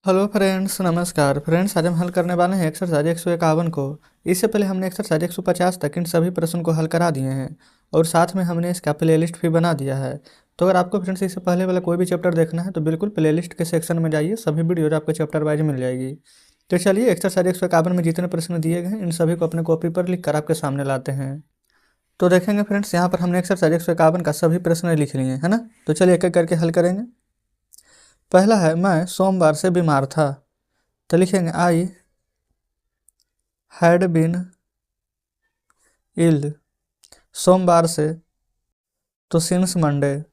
Hello friends, नमस्कार friends. आज हम हल करने वाले हैं एक्सरसाइज 151 को। इससे पहले हमने एक्सरसाइज 150 तक इन सभी प्रश्न को हल करा दिए हैं और साथ में हमने इसका प्लेलिस्ट भी बना दिया है। तो अगर आपको फ्रेंड्स इससे पहले वाला कोई भी चैप्टर देखना है तो बिल्कुल प्लेलिस्ट के सेक्शन में जाइए, सभी वीडियोज आपको चैप्टर वाइज मिल जाएगी। तो चलिए एक्सरसाइज 151 में जितने प्रश्न दिए गए हैं इन सभी को अपने कॉपी पर लिख कर आपके सामने लाते हैं। तो देखेंगे फ्रेंड्स, यहाँ पर हमने एक्सरसाइज 151 का सभी प्रश्न लिख लिए है ना। तो चलिए एक एक करके हल करेंगे। पहला है, मैं सोमवार से बीमार था। तो लिखेंगे आई हैड बीन इल सोमवार से, तो सिंस मंडे।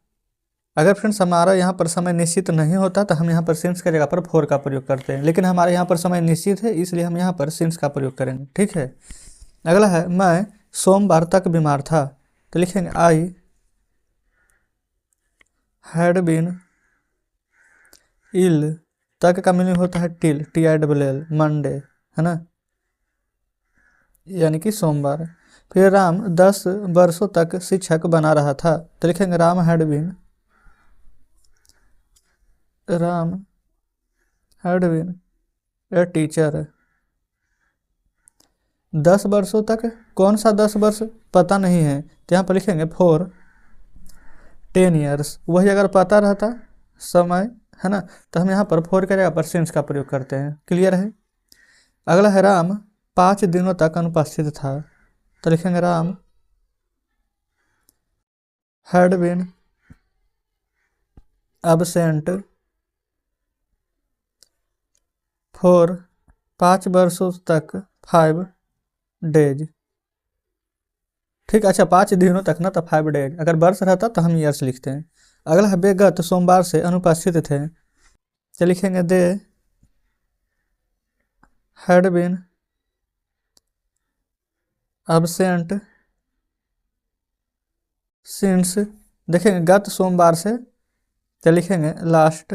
अगर फ्रेंड्स हमारा यहाँ पर समय निश्चित नहीं होता तो हम यहाँ पर सिंस की जगह पर फोर का प्रयोग करते हैं, लेकिन हमारे यहाँ पर समय निश्चित है इसलिए हम यहाँ पर सिंस का प्रयोग करेंगे। ठीक है। अगला है, मैं सोमवार तक बीमार था। तो लिखेंगे आई हैड बीन इल, तक का मीनिंग होता है टिल, TILL, मंडे, है ना, यानी कि सोमवार। फिर राम 10 वर्षों तक शिक्षक बना रहा था। तो लिखेंगे Ram had been a teacher. 10 वर्षों तक, कौन सा 10 वर्ष पता नहीं है, तो यहाँ पर लिखेंगे फॉर 10 ईयर्स। वही अगर पता रहता समय, है ना, तो हम यहाँ पर फोर की जगह पर सिंस का प्रयोग करते हैं। क्लियर है। अगला है, राम 5 दिनों तक अनुपस्थित था। तो लिखेंगे Ram had been absent for 5 वर्षों तक 5 डेज। ठीक, अच्छा 5 दिनों तक ना, तो 5 डेज। अगर वर्ष रहता तो हम ईयर्स लिखते हैं। अगला है, बेगत सोमवार से अनुपस्थित थे। तो लिखेंगे they had been absent since, देखेंगे गत सोमवार से, तो लिखेंगे लास्ट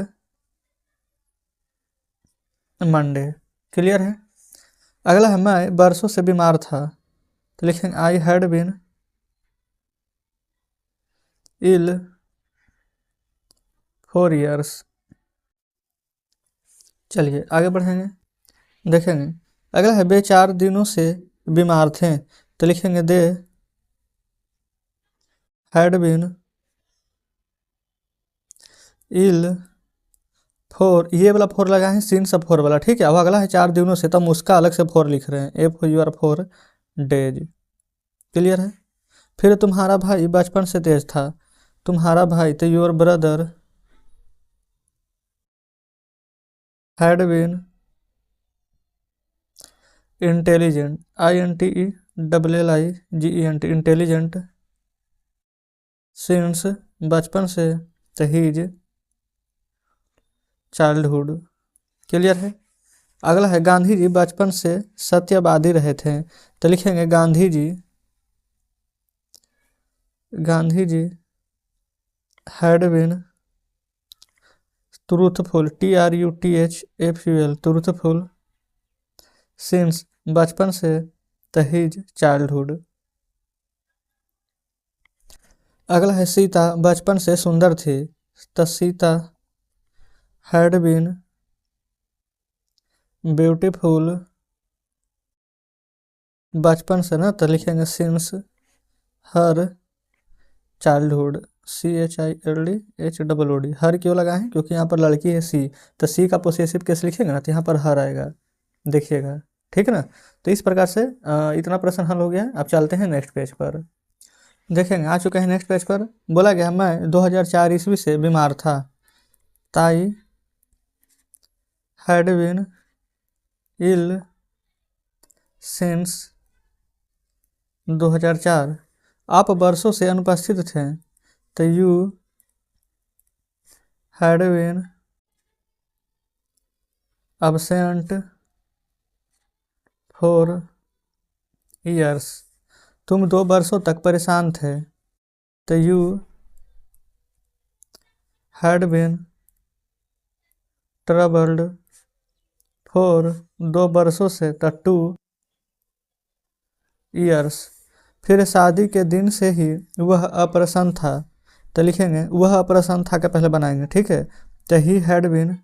मंडे। क्लियर है। अगला है, मैं वर्षों से बीमार था। तो लिखेंगे I had been ill for years. चलिए आगे बढ़ेंगे, देखेंगे। अगला है, वे 4 दिनों से बीमार थे। तो लिखेंगे they had been ill for, ये वाला फोर लगा है सीन सब फोर वाला। ठीक है। अब अगला है 4 दिनों से, तब उसका अलग से फोर लिख रहे हैं, FOR डेज। क्लियर है। फिर तुम्हारा भाई बचपन से तेज था। तुम्हारा भाई, तो your brother had been intelligent, INTELLIGENT, intelligent since, बचपन से, तो हीज चाइल्डहुड। क्लियर है। अगला है, गांधी जी बचपन से सत्यवादी रहे थे। तो लिखेंगे Gandhi ji had been truthful, TRUTHFUL, truthful since, बचपन से, तो हीज चाइल्डहुड। अगला है, सीता बचपन से सुंदर थी। तो सीता हैड बीन ब्यूटीफुल, बचपन से ना, तो लिखेंगे सिंस हर चाइल्डहुड, CHILDHOOD। हर क्यों लगा है, क्योंकि यहाँ पर लड़की है सी, तो सी का पोसेसिव केस लिखेंगे ना, तो यहाँ पर हर आएगा, देखिएगा। ठीक है ना। तो इस प्रकार से इतना प्रश्न हल हो गया। अब चलते हैं नेक्स्ट पेज पर, देखेंगे। आ चुके हैं नेक्स्ट पेज पर। बोला गया, मैं 2004 ईस्वी से बीमार था। ताई हैड बीन इल सिंस 2004। आप वर्षों से अनुपस्थित थे। तो you had been absent for years. तुम 2 वर्षों तक परेशान थे। तो you had been troubled for 2 वर्षों से, तो 2 ईयर्स। फिर शादी के दिन से ही वह अप्रसन्न था। तो लिखेंगे वह अप्रसन्न था के पहले बनाएंगे। ठीक है। तो ही had been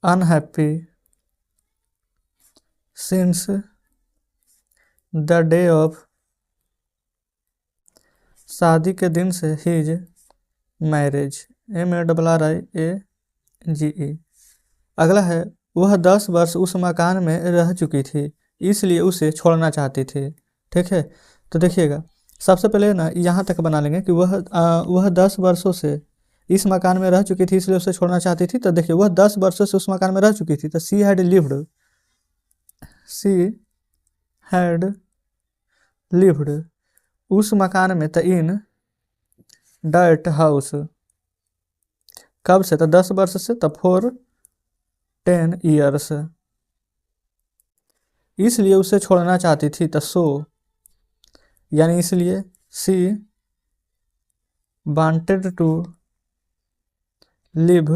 unhappy since the day of, शादी के दिन से हिज मैरिज, MARRIAGE। अगला है वह 10 वर्ष उस मकान में रह चुकी थी इसलिए उसे छोड़ना चाहती थी। ठीक है, तो देखिएगा सबसे पहले ना यहाँ तक बना लेंगे कि वह 10 वर्षों से इस मकान में रह चुकी थी इसलिए उसे छोड़ना चाहती थी। तो देखिए वह 10 वर्षों से उस मकान में रह चुकी थी, तो सी हैड लिव्ड उस मकान में, तो इन डैट हाउस, कब से, तो 10 वर्ष से, तो फॉर 10 ईयर्स, इसलिए उसे छोड़ना चाहती थी, तो सो यानी इसलिए, सी वांटेड टू लिव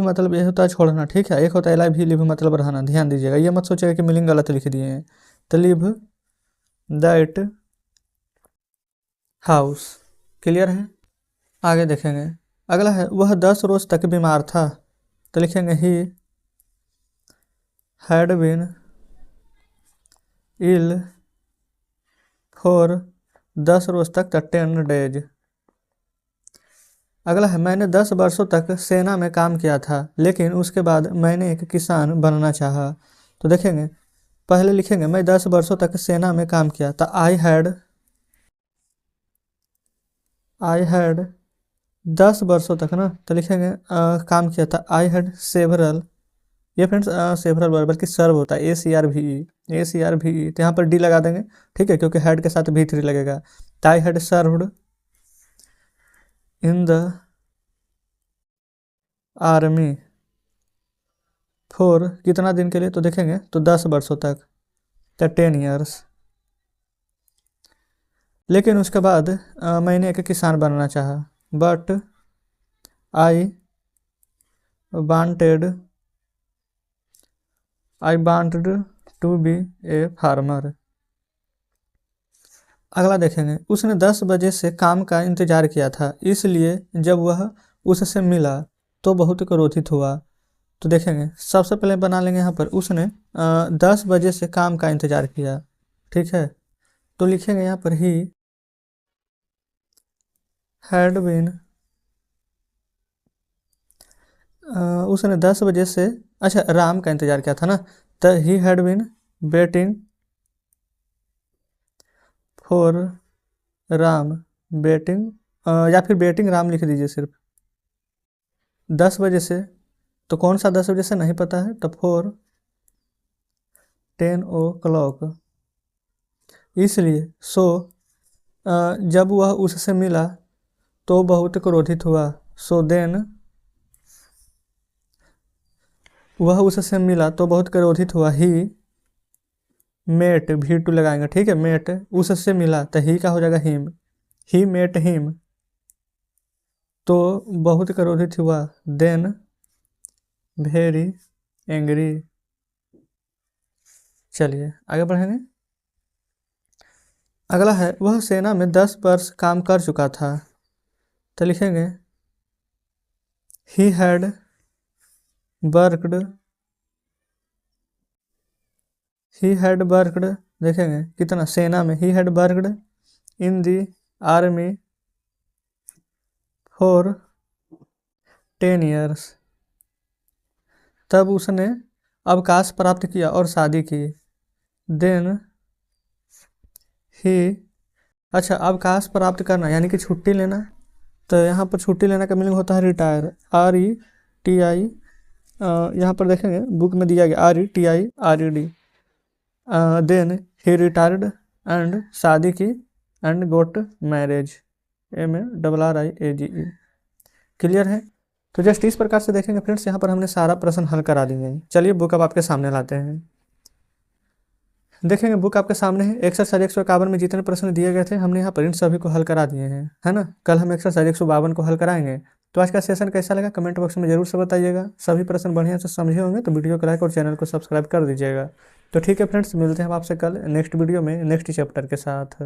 मतलब ये होता है छोड़ना। ठीक है, एक होता है भी लिव मतलब रहना, ध्यान दीजिएगा, ये मत सोचिएगा कि मीनिंग गलत लिख दिए हैं। तो लिव दैट हाउस, क्लियर है। आगे देखेंगे, अगला है वह 10 रोज तक बीमार था, तो लिखेंगे he had been ill for 10 रोज तक, 10 डेज। अगला है मैंने 10 वर्षों तक सेना में काम किया था लेकिन उसके बाद मैंने एक किसान बनना चाहा। तो देखेंगे पहले लिखेंगे मैं 10 वर्षों तक सेना में काम किया, तो आई हैड 10 वर्षों तक ना, तो लिखेंगे काम किया था, आई हैड सेवरल, ये फ्रेंड्स सेवरल वर्ब बल्कि सर्व होता है, ACRVE, तो यहाँ पर डी लगा देंगे। ठीक है, क्योंकि हेड के साथ V3 लगेगा। तो I had served in the army for कितना दिन के लिए, तो देखेंगे तो 10 वर्षों तक, तो 10 ईयर्स। लेकिन उसके बाद मैंने एक किसान बनना चाहा, but I wanted to be a farmer. अगला देखेंगे उसने 10 बजे से काम का इंतजार किया था इसलिए जब वह उससे मिला तो बहुत क्रोधित हुआ। तो देखेंगे सबसे पहले बना लेंगे यहाँ पर उसने 10 बजे से काम का इंतजार किया। ठीक है, तो लिखेंगे यहाँ पर ही हैड बीन, उसने 10 बजे से, अच्छा राम का इंतजार किया था ना, तो ही had been waiting for Ram, waiting या फिर वेटिंग राम लिख दीजिए सिर्फ। 10 बजे से, तो कौन सा 10 बजे से नहीं पता है, तो फॉर 10 o'clock, इसलिए सो जब वह उससे मिला तो बहुत क्रोधित हुआ, सो देन वह उससे मिला तो बहुत क्रोधित हुआ, ही मेट, V2 लगाएंगे। ठीक है, मेट उससे मिला तो ही का हो जाएगा हिम, ही मेट हिम, तो बहुत क्रोधित हुआ, देन वेरी एंग्री। चलिए आगे बढ़ेंगे। अगला है वह सेना में 10 वर्ष काम कर चुका था, तो लिखेंगे ही हैड वर्कड, देखेंगे कितना सेना में, he had worked in the army for 10 years, तब उसने अवकाश प्राप्त किया और शादी की। देन ही, अच्छा अवकाश प्राप्त करना यानी कि छुट्टी लेना, तो यहाँ पर छुट्टी लेना का मीनिंग होता है रिटायर, RETI, यहाँ पर देखेंगे बुक में दिया गया RETIRED। Then he retired and शादी की and got marriage, MARRIAGE। Clear है। तो जस्ट इस प्रकार से देखेंगे फ्रेंड्स, यहाँ पर हमने सारा प्रश्न हल करा दिए। चलिए बुक अब आपके सामने लाते हैं। देखेंगे बुक आपके सामने है। एक्सरसाइज 151 में जितने प्रश्न दिए गए थे हमने यहाँ पर इन सभी को हल करा दिए हैं, है ना। कल हम एक्सरसाइज 152 को हल कराएंगे। तो आज का सेशन कैसा लगा कमेंट बॉक्स में जरूर से बताइएगा। सभी प्रश्न बढ़िया से समझे होंगे तो वीडियो को लाइक और चैनल को सब्सक्राइब कर दीजिएगा। तो ठीक है फ्रेंड्स, मिलते हैं आपसे कल नेक्स्ट वीडियो में नेक्स्ट चैप्टर के साथ।